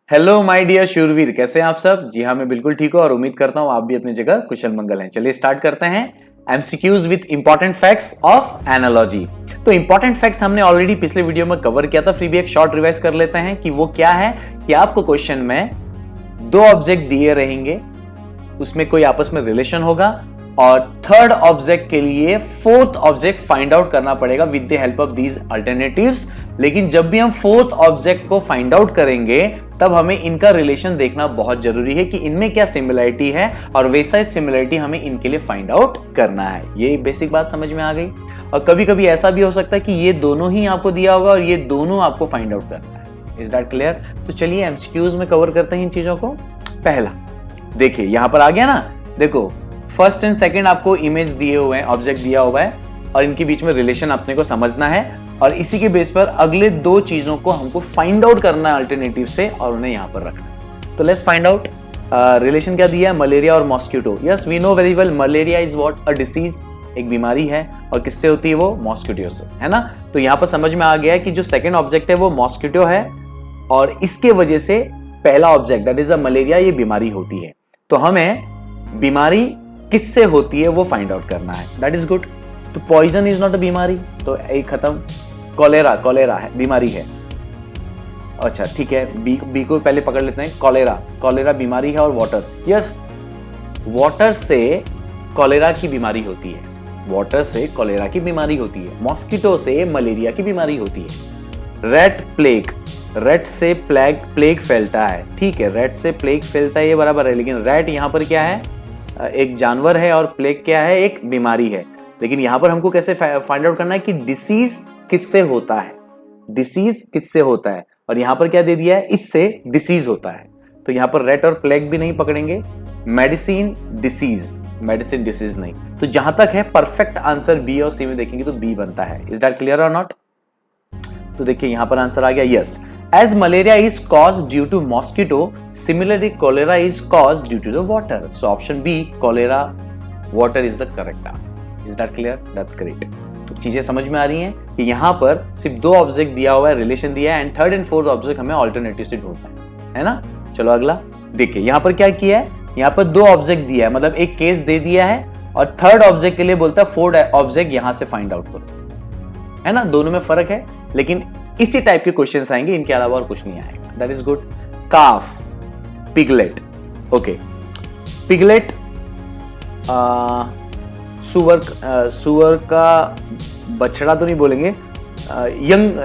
Hello my dear शूरवीर, कैसे हैं आप सब। जी हाँ, मैं बिल्कुल ठीक हूँ और उम्मीद करता हूँ आप भी अपनी जगह कुशल मंगल हैं। चलिए स्टार्ट करते हैं MCQs with important facts of analogy. तो इंपॉर्टेंट फैक्ट्स हमने ऑलरेडी पिछले वीडियो में कवर किया था, फिर भी एक शॉर्ट रिवाइज कर लेते हैं कि वो क्या है। कि आपको क्वेश्चन में दो ऑब्जेक्ट दिए रहेंगे, उसमें कोई आपस में रिलेशन होगा और थर्ड ऑब्जेक्ट के लिए फोर्थ ऑब्जेक्ट फाइंड आउट करना पड़ेगा with the help of these alternatives. लेकिन जब भी हम फोर्थ ऑब्जेक्ट को फाइंड आउट करेंगे तब हमें इनका रिलेशन देखना बहुत जरूरी है कि इनमें क्या सिमिलरिटी है और वैसा ही सिमिलरिटी हमें इनके लिए फाइंड आउट करना है। ये बेसिक बात समझ में आ गई। और कभी कभी ऐसा भी हो सकता है कि ये दोनों ही आपको दिया होगा और ये दोनों आपको फाइंड आउट करना है। Is that clear? तो चलिए एमसीक्यूज में कवर करते हैं इन चीजों को। पहला देखिए, यहां पर आ गया ना, देखो फर्स्ट एंड सेकंड आपको इमेज दिए हुए हैं, ऑब्जेक्ट दिया हुआ है और इनके बीच में रिलेशन अपने को समझना है और इसी के बेस पर अगले दो चीजों को हमको फाइंड आउट करना है अल्टरनेटिव से और उन्हें यहां पर रखना है। तो लेट्स फाइंड आउट रिलेशन क्या दिया है, मलेरिया और mosquito. Yes, we know very well malaria is what, a disease, एक बीमारी है और किससे होती है वो, मॉस्किटो से, है ना। तो यहां पर समझ में आ गया है कि जो सेकंड ऑब्जेक्ट है वो मॉस्किटो है और इसके वजह से पहला object that is a malaria, ये बीमारी होती है। तो हमें बीमारी किससे होती है वो फाइंड आउट करना है। That is good. तो पॉइजन इज नॉट अ बीमारी, तो एक खत्म। कॉलेरा, कॉलेरा है, बीमारी है। अच्छा ठीक है, बी को पहले पकड़ लेते हैं। कॉलेरा, कॉलेरा बीमारी है और वाटर, यस, वाटर से कॉलेरा की बीमारी होती है, वाटर से कॉलेरा की बीमारी होती है। मॉस्किटो से मलेरिया की बीमारी होती है। रेट, प्लेग, रेट से प्लेग फैलता है, ठीक है, रेट से प्लेग फैलता है, ये बराबर है। लेकिन रेट यहां पर क्या है, एक जानवर है और प्लेग क्या है, एक बीमारी है। लेकिन यहां पर हमको कैसे फाइंड आउट करना है कि डिसीज किससे होता है, डिसीज किससे होता है। और यहां पर क्या दे दिया है, इससे डिसीज होता है। तो यहां पर रेट और प्लेग भी नहीं पकड़ेंगे, मेडिसिन डिसीज, मेडिसिन डिसीज नहीं। तो जहां तक है परफेक्ट आंसर बी और सी में देखेंगे तो बी बनता है। इज दैट क्लियर और नॉट? तो देखिए यहां पर आंसर आ गया, yes, as malaria is caused due to mosquito, similarly cholera is caused due to the water. So option B, cholera, water is the correct answer. Is that clear? That's great. तो चीजें समझ में आ रही हैं कि यहाँ पर सिर्फ दो ऑब्जेक्ट दिया हुआ है, रिलेशन दिया है and third and fourth object हमें ऑल्टरनेटिव से ढूंढना है ना। चलो अगला देखिए, यहाँ पर क्या किया है, यहाँ पर दो ऑब्जेक्ट दिया है, मतलब एक केस दे दिया है और थर्ड ऑब्जेक्ट के लिए बोलता है फोर्थ ऑब्जेक्ट यहां से फाइंड आउट करो, है ना। दोनों में फर्क है लेकिन इसी टाइप के क्वेश्चंस आएंगे, इनके अलावा और कुछ नहीं आएगा। That is good. Calf, piglet, okay, piglet सुअर का बछड़ा तो नहीं बोलेंगे, यंग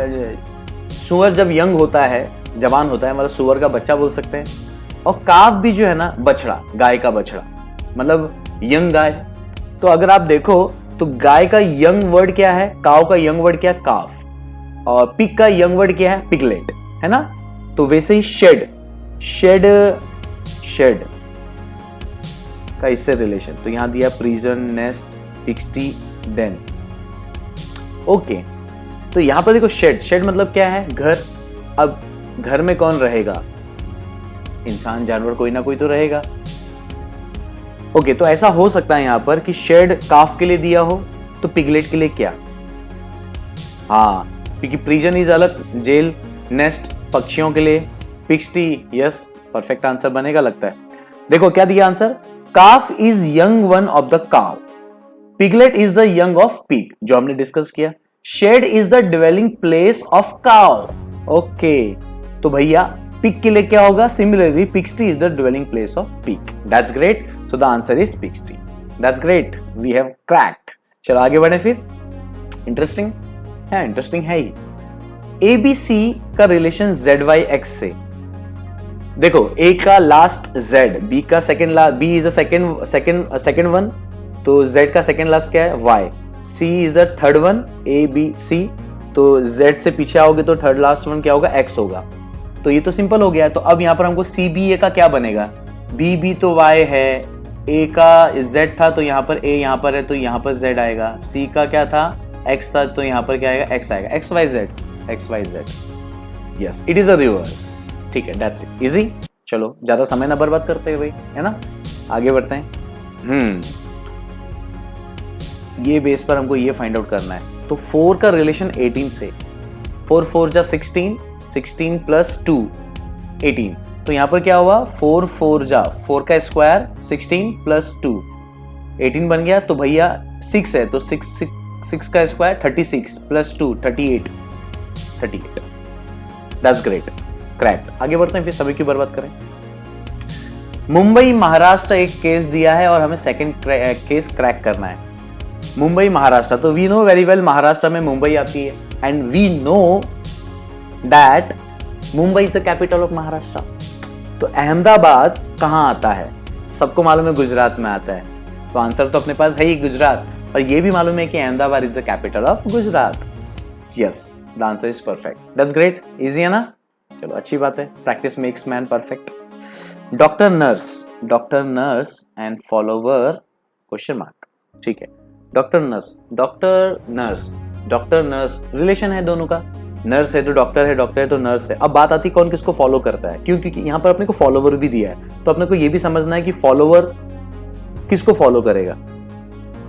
सुअर जब यंग होता है, जवान होता है, मतलब सुअर का बच्चा बोल सकते हैं। और काफ भी जो है ना, बछड़ा, गाय का बछड़ा, मतलब यंग गाय। तो अगर आप देखो तो गाय का यंग वर्ड क्या है, काव का यंग वर्ड क्या है, काफ, और पिग का यंग वर्ड क्या है, पिगलेट, है ना। तो वैसे ही शेड, शेड, शेड का इससे रिलेशन, तो यहां दिया प्रिजन, नेस्ट, पिक्सटी, डेन, ओके। तो यहां पर देखो शेड, शेड मतलब क्या है, घर। अब घर में कौन रहेगा, इंसान, जानवर, कोई ना कोई तो रहेगा। ओके, तो ऐसा हो सकता है यहां पर कि शेड काफ के लिए दिया हो तो पिगलेट के लिए क्या, हाँ, क्योंकि प्रिजन इज अलग, जेल, नेस्ट पक्षियों के लिए, पिक्सटी, यस, परफेक्ट आंसर बनेगा लगता है। देखो क्या दिया answer, calf is young one of the cow, piglet is the young of pig, जो हमने डिस्कस किया। Shed is the dwelling place of cow, okay. तो भैया पिग के लिए क्या होगा, similarly pigsty is the dwelling place of pig. That's great. So the answer is pigsty. That's great, we have cracked. चलो आगे बढ़े फिर। इंटरेस्टिंग है, इंटरेस्टिंग है ही। ABC का रिलेशन ZY X से, देखो A का लास्ट Z, B का second last, B is a second one, तो Z का सेकंड लास्ट क्या है, Y, C is the third one, A B C, तो Z से पीछे आओगे तो थर्ड लास्ट वन क्या होगा, X होगा। तो ये तो सिंपल हो गया। तो अब यहां पर हमको CBA का क्या बनेगा, B तो Y है, A का Z था तो यहां पर A यहां पर है तो यहां पर Z आएगा, C का क्या था, X था तो यहां पर क्या आएगा, X आएगा, XYZ, yes, it is a reverse, ठीक है, दैट्स इट, इजी। चलो ज्यादा समय ना बर्बाद करते हुए, है ना, आगे बढ़ते हैं। ये बेस पर हमको ये फाइंड आउट करना है। तो 4 का रिलेशन 18 से, 4 4 जा 16, 16 प्लस 2 18, तो यहां पर क्या हुआ 4 4 जा 4 का स्क्वायर 16 प्लस 2 18 बन गया। तो भैया 6 है तो 6 का square 36 plus 2 38 that's great cracked. आगे बढ़ते हैं, फिर सभी की बर्बाद करें। मुंबई महाराष्ट्र एक केस दिया है और हमें सेकंड केस क्रैक करना है। मुंबई महाराष्ट्र, तो we know very well Maharashtra में मुंबई आती है and we know that Mumbai is the capital of Maharashtra. तो अहमदाबाद कहां आता है? सबको मालूम है गुजरात में आता है, तो आंसर तो अपने पास है ही गुजरात, और ये भी मालूम है कि Ahmedabad is the capital of Gujarat. Yes the answer is perfect, that's great, easy है ना। चलो अच्छी बात है, practice makes man perfect. Doctor nurse and follower question mark, ठीक है। डॉक्टर नर्स रिलेशन है दोनों का, नर्स है तो डॉक्टर है तो नर्स है। अब बात आती कौन किसको फॉलो करता है, क्यों? क्योंकि यहां पर अपने को फॉलोवर भी दिया है, तो अपने को यह भी समझना है कि फॉलोवर किसको फॉलो करेगा,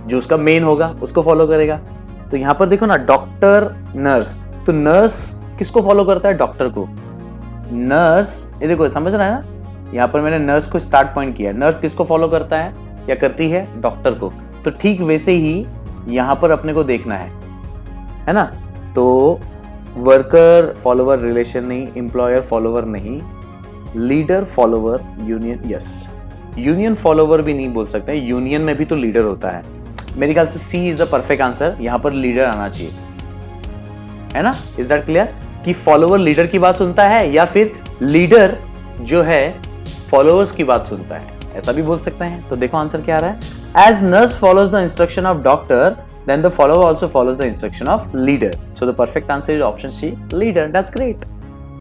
जो उसका मेन होगा उसको फॉलो करेगा। तो यहां पर देखो ना डॉक्टर नर्स, तो नर्स किसको फॉलो करता है? डॉक्टर को। नर्स, ये देखो समझ रहा है ना, यहां पर मैंने नर्स को स्टार्ट पॉइंट किया। नर्स किसको फॉलो करता है या करती है? डॉक्टर को। तो ठीक वैसे ही यहां पर अपने को देखना है ना। तो वर्कर फॉलोवर रिलेशन नहीं, एम्प्लॉयर फॉलोवर नहीं, leader follower union, yes union follower भी नहीं बोल सकते, यूनियन में भी तो लीडर होता है। मेरे ख्याल से सी इज द परफेक्ट आंसर, यहां पर लीडर आना चाहिए, है ना। इज दैट क्लियर कि फॉलोवर लीडर की बात सुनता है या फिर लीडर जो है फॉलोअर्स की बात सुनता है, ऐसा भी बोल सकते हैं। तो देखो आंसर क्या आ रहा है, as nurse follows the instruction of doctor then the follower also follows the instruction of leader, so the perfect answer is option C, leader. That's great,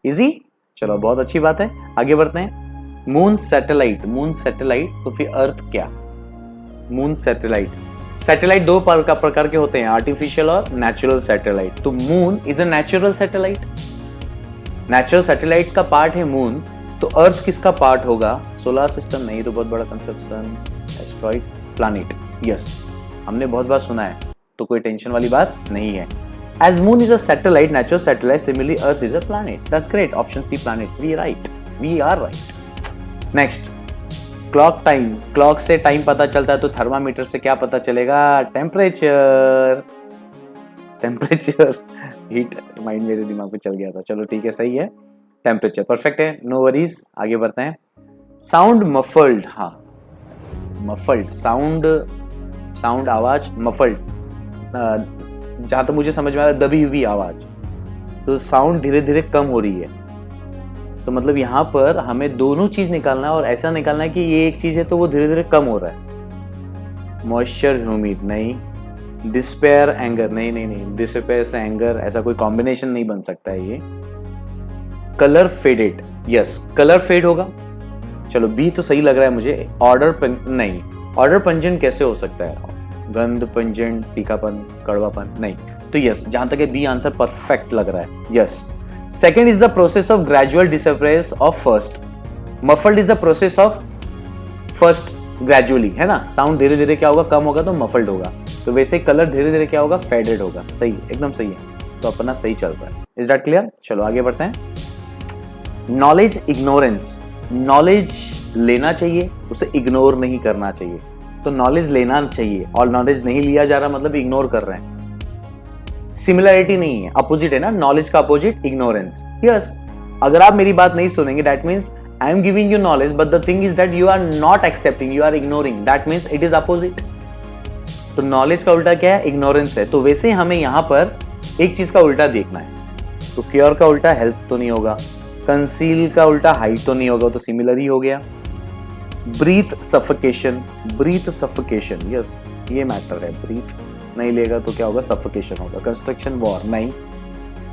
easy। चलो बहुत अच्छी बात है, आगे बढ़ते हैं। मून सैटेलाइट, तो फिर अर्थ क्या? मून सैटेलाइट दो प्रकार के होते हैं, आर्टिफिशियल और नेचुरल सैटेलाइट। तो moon is a natural satellite का पार्ट है मून, तो अर्थ किसका पार्ट होगा? सोलर सिस्टम नहीं, तो बहुत बड़ा कंसेप्ट, एस्ट्रॉइड, प्लैनेट। यस हमने बहुत बार सुना है, तो कोई टेंशन वाली बात नहीं है। As moon is a satellite, natural satellite, similarly Earth is a planet. That's great. Option C, planet. We are right. Next, clock time. Clock से टाइम पता चलता है, तो थर्मामीटर से क्या पता चलेगा? टेम्परेचर। हीट माइंड मेरे दिमाग पे चल गया था, चलो ठीक है, सही है, टेम्परेचर परफेक्ट है, नो वरीज। आगे बढ़ते हैं। साउंड मफल्ड, हाँ मफल्ड साउंड आवाज, मफल्ड जहां तक मुझे समझ में आ रहा है दबी हुई आवाज, तो साउंड धीरे धीरे कम हो रही है। तो मतलब यहां पर हमें दोनों चीज निकालना है, और ऐसा निकालना है कि ये एक चीज है तो वो धीरे धीरे कम हो रहा है। मॉइस्चर ह्यूमिड नहीं, डिस्पेयर एंगर नहीं, डिस्पेयर से एंगर ऐसा कोई कॉम्बिनेशन नहीं बन सकता है ये। Colour faded, yes colour fade होगा, चलो बी तो सही लग रहा है मुझे। ऑर्डर पंजेंट कैसे हो सकता है? गंध, पंजेंट, तीखापन, कड़वापन नहीं, तो यस जहां तक है बी आंसर परफेक्ट लग रहा है। Yes second is the process of gradual disappearance of first. Muffled is the process of first gradually, है ना। साउंड धीरे धीरे क्या होगा? कम होगा, तो मफल्ड होगा। तो वैसे कलर धीरे धीरे क्या होगा? फेडेड होगा। सही, एकदम सही है, तो अपना सही चल रहा है। Is that clear? चलो आगे बढ़ते हैं। नॉलेज इग्नोरेंस, नॉलेज लेना चाहिए, उसे इग्नोर नहीं करना चाहिए। तो नॉलेज लेना चाहिए और नॉलेज नहीं लिया जा रहा मतलब इग्नोर कर रहे हैं। सिमिलरिटी नहीं है, अपोजिट है ना, नॉलेज का अपोजिट इग्नोरेंस। यस अगर आप मेरी बात नहीं सुनेंगे, that means I am giving you knowledge but the thing is that you are not accepting, you are ignoring, that means it is opposite. तो नॉलेज का उल्टा क्या है? इग्नोरेंस है। तो वैसे हमें यहां पर एक चीज का उल्टा देखना है। तो क्योर का उल्टा हेल्थ तो नहीं होगा, कंसील का उल्टा हाइट तो नहीं होगा, तो सिमिलर ही हो गया। ब्रीथ सफोकेशन, यस ये मैटर है। ब्रीथ नहीं लेगा तो क्या होगा? सफोकेशन होगा। कंस्ट्रक्शन वॉर नहीं,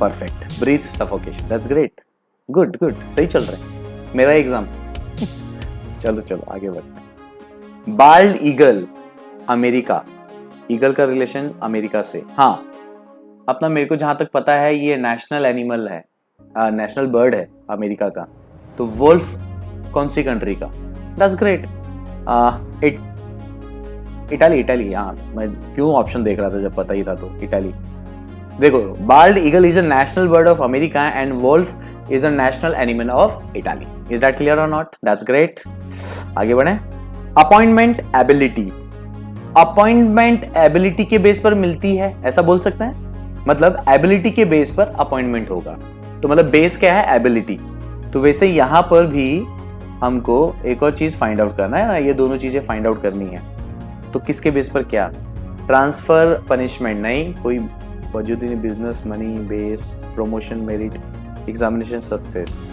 perfect, breath suffocation, that's great, good सही चल रहा है मेरा एग्जाम। चलो आगे बढ़ते हैं। बाल्ड ईगल, अमेरिका, ईगल का रिलेशन अमेरिका से, हाँ अपना मेरे को जहां तक पता है ये नेशनल एनिमल है, नेशनल बर्ड है अमेरिका का। तो वुल्फ कौन सी कंट्री का? That's great, Italy. हाँ मैं क्यों ऑप्शन देख रहा था जब पता ही था, तो इटाली। देखो, bald eagle is a national bird of America and wolf is a national animal of Italy. Is that clear और नॉट? That's great. आगे बढ़े. Appointment ability. अपॉइंटमेंट एबिलिटी के बेस पर मिलती है, ऐसा बोल सकते हैं. मतलब एबिलिटी के बेस पर अपॉइंटमेंट होगा. तो मतलब बेस क्या है? एबिलिटी. तो वैसे यहां पर भी हमको एक और चीज फाइंड आउट करना है ना, ये दोनों चीजें फाइंड आउट करनी है. तो किसके बेस पर क्या? ट्रांसफर, पनिशमेंट नहीं, कोई वजूद नहीं. Business, money, base, promotion, merit, examination, success.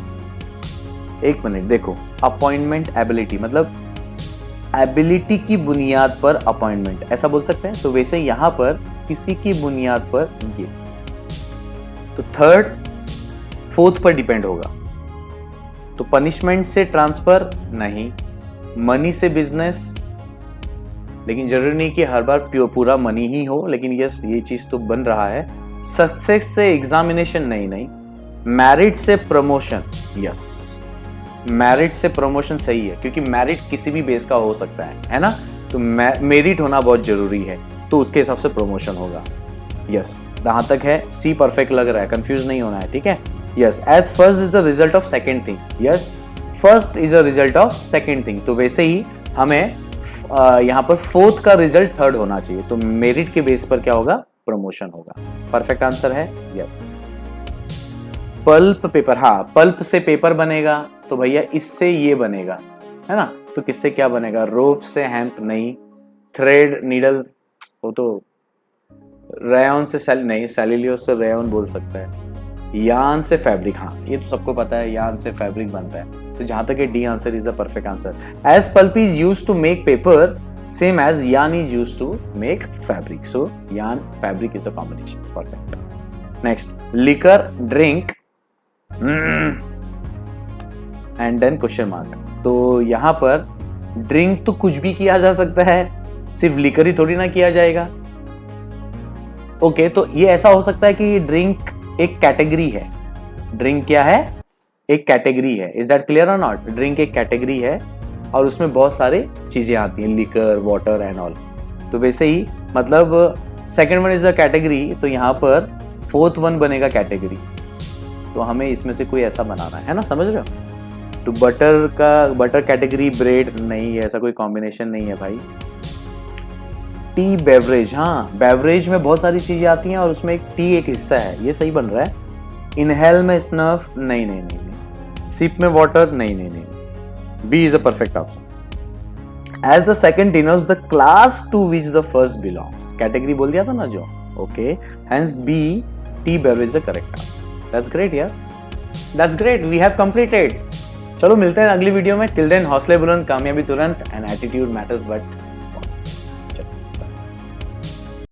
एक मिनट देखो, अपॉइंटमेंट एबिलिटी मतलब एबिलिटी की बुनियाद पर अपॉइंटमेंट, ऐसा बोल सकते हैं. तो वैसे यहां पर किसी की बुनियाद पर ये, तो थर्ड फोर्थ पर डिपेंड होगा. तो पनिशमेंट से ट्रांसफर नहीं, मनी से बिजनेस, लेकिन जरूरी नहीं कि हर बार पूरा मनी ही हो, लेकिन यस ये चीज तो बन रहा है. सक्सेस से एग्जामिनेशन नहीं, मैरिट से प्रमोशन. यस, मैरिट से प्रमोशन सही है, क्योंकि मैरिट किसी भी बेस का हो सकता है ना. तो मेरिट होना बहुत जरूरी है, तो उसके हिसाब से प्रमोशन होगा. यस, जहां तक है सी परफेक्ट लग रहा है, कंफ्यूज नहीं होना है, ठीक है. Yes, as first is the result of second thing. Yes, first is a result of second thing. तो वैसे ही हमें यहाँ पर फोर्थ का रिजल्ट थर्ड होना चाहिए. तो मेरिट के बेस पर क्या होगा? प्रमोशन होगा. परफेक्ट आंसर है. यस. पल्प पेपर, हाँ पल्प से पेपर बनेगा, तो भैया इससे ये बनेगा, है ना. तो किससे क्या बनेगा? रोप से हैम्प नहीं, थ्रेड, नीडल, वो तो रेयन से नहीं, सेल्यूलोज से रेयन बोल सकता है. यान से फैब्रिक, हाँ ये तो सबको पता है, यान से फैब्रिक बनता है. तो जहां तक है D answer is the perfect answer. As pulp is used to make paper, same as yarn is used to make fabric. So yarn fabric is a combination. Perfect. Next, liquor, drink and then question mark. तो यहां पर drink तो कुछ भी किया जा सकता है, सिर्फ लिकर ही थोड़ी ना किया जाएगा. ओके, तो ये ऐसा हो सकता है कि ड्रिंक एक कैटेगरी है. ड्रिंक क्या है? एक कैटेगरी है. इज दैट क्लियर और नॉट? ड्रिंक एक कैटेगरी है और उसमें बहुत सारी चीजें आती हैं, लिकर, वाटर एंड ऑल. तो वैसे ही मतलब second one is a category, तो यहाँ पर फोर्थ वन बनेगा कैटेगरी. तो हमें इसमें से कोई ऐसा बनाना है ना, समझ रहे हो. तो बटर कैटेगरी, ब्रेड नहीं, ऐसा कोई कॉम्बिनेशन नहीं है भाई. टी, बेवरेज, हाँ बेवरेज में बहुत सारी चीजें आती हैं और उसमें एक टी एक हिस्सा है, ये सही बन रहा है. इनहेल में स्नफ नहीं. सिप में वाटर नहीं. B is a perfect answer. As the second denotes the class to which the first belongs. Category बोल दिया था ना जो. Okay, hence B, tea, beverage the correct answer. That's great यार, that's great. We have completed. चलो मिलते हैं अगली वीडियो में. टिल देन हौसले बुलंद, कामयाबी तुरंत, एंड एटीट्यूड मैटर्स बट